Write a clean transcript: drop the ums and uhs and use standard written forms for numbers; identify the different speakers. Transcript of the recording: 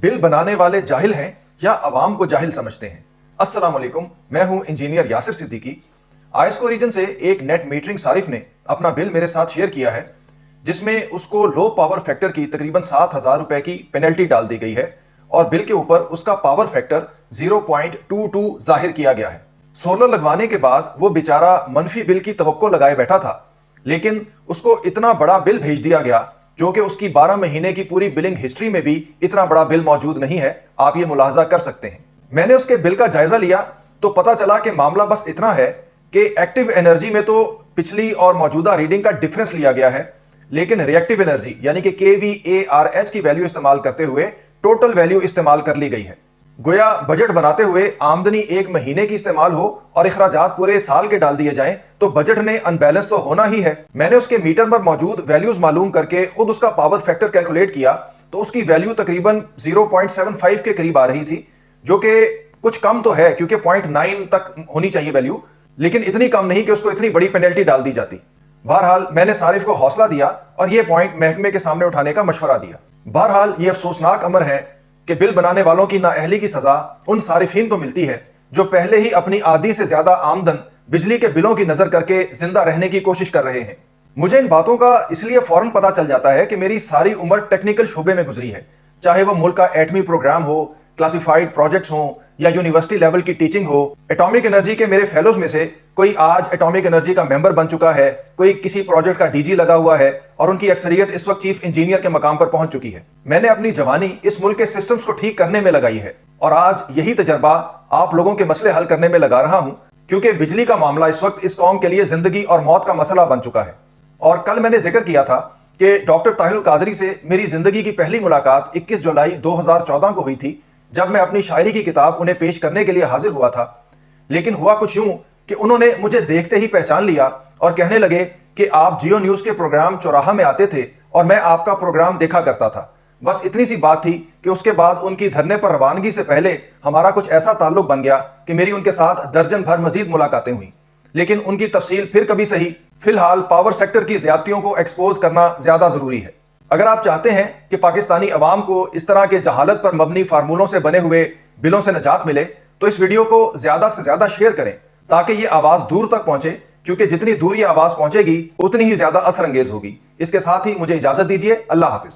Speaker 1: Bill बनाने वाले जाहिल हैं या अवाम को जाहिल समझते हैं। अस्सलाम वालेकुम, मैं हूं इंजीनियर यासिर सिद्दीकी। आयस्को रीजन से एक नेट मीटरिंग सारिफ ने अपना बिल मेरे साथ शेयर किया है, जिसमें उसको लो पावर फैक्टर की तकरीबन 7,000 रुपए की पेनल्टी डाल दी गई है और बिल के ऊपर उसका पावर फैक्टर 0.22 जाहिर किया गया है। सोलर लगवाने के बाद वो बेचारा मनफी बिल की तवक्को लगाए बैठा था, लेकिन उसको इतना बड़ा बिल भेज दिया गया जो कि उसकी 12 महीने की पूरी बिलिंग हिस्ट्री में भी इतना बड़ा बिल मौजूद नहीं है। आप ये मुलाहजा कर सकते हैं। मैंने उसके बिल का जायजा लिया तो पता चला कि मामला बस इतना है कि एक्टिव एनर्जी में तो पिछली और मौजूदा रीडिंग का डिफरेंस लिया गया है, लेकिन रिएक्टिव एनर्जी यानी कि kVARH की वैल्यू इस्तेमाल करते हुए टोटल वैल्यू इस्तेमाल कर ली गई है। गोया बजट बनाते हुए आमदनी एक महीने की इस्तेमाल हो और इखराजात पूरे साल के डाल दिए जाएं तो बजट ने अनबैलेंस तो होना ही है। मैंने उसके मीटर पर मौजूद वैल्यूज मालूम करके खुद उसका पावर फैक्टर कैलकुलेट किया तो उसकी वैल्यू तकरीबन 0.75 के करीब आ रही थी, जो कि कुछ कम तो है क्योंकि 0.9 तक होनी चाहिए वैल्यू, लेकिन इतनी कम नहीं कि उसको इतनी बड़ी पेनल्टी डाल दी जाती। बहरहाल मैंने सारिफ को हौसला दिया और यह पॉइंट महकमे के सामने उठाने का मशवरा दिया। बहरहाल ये अफसोसनाक अमर है कि बिल बनाने वालों की नाअहली की सजा उन सारिफीन को मिलती है जो पहले ही अपनी आधी से ज्यादा आमदन बिजली के बिलों की नजर करके जिंदा रहने की कोशिश कर रहे हैं। मुझे इन बातों का इसलिए फौरन पता चल जाता है कि मेरी सारी उम्र टेक्निकल शोबे में गुजरी है, चाहे वह मुल्क का एटमी प्रोग्राम हो, क्लासिफाइड प्रोजेक्ट्स हो या यूनिवर्सिटी लेवल की टीचिंग हो। एटॉमिक एनर्जी के मेरे फेलोज में से कोई आज एटॉमिक एनर्जी का मेंबर बन चुका है, कोई किसी प्रोजेक्ट का डीजी लगा हुआ है और उनकी अक्सरियत इस वक्त चीफ इंजीनियर के मकाम पर पहुंच चुकी है। मैंने अपनी जवानी इस मुल्क के सिस्टम्स को ठीक करने में लगाई है और आज यही तजर्बा आप लोगों के मसले हल करने में लगा रहा हूं, क्योंकि बिजली का मामला इस वक्त इस कौम के लिए जिंदगी और मौत का मसला बन चुका है। और कल मैंने जिक्र किया था कि डॉक्टर ताहिरुल कादरी से मेरी जिंदगी की पहली मुलाकात 21 जुलाई 2014 को हुई थी, जब मैं अपनी शायरी की किताब उन्हें पेश करने के लिए हाजिर हुआ था। लेकिन हुआ कुछ यूं कि उन्होंने मुझे देखते ही पहचान लिया और कहने लगे कि आप जियो न्यूज के प्रोग्राम चौराहा में आते थे और मैं आपका प्रोग्राम देखा करता था। बस इतनी सी बात थी कि उसके बाद उनकी धरने पर रवानगी से पहले हमारा कुछ ऐसा ताल्लुक बन गया कि मेरी उनके साथ दर्जन भर मजीद मुलाकातें हुई, लेकिन उनकी तफसील फिर कभी सही। फिलहाल पावर सेक्टर की ज्यादतियों को एक्सपोज करना ज्यादा जरूरी है। अगर आप चाहते हैं कि पाकिस्तानी अवाम को इस तरह के जहालत पर मबनी फार्मूलों से बने हुए बिलों से निजात मिले तो इस वीडियो को ज्यादा से ज्यादा शेयर करें ताकि ये आवाज दूर तक पहुंचे, क्योंकि जितनी दूर ये आवाज पहुंचेगी उतनी ही ज्यादा असर अंगेज होगी। इसके साथ ही मुझे इजाजत दीजिए। अल्लाह हाफिज।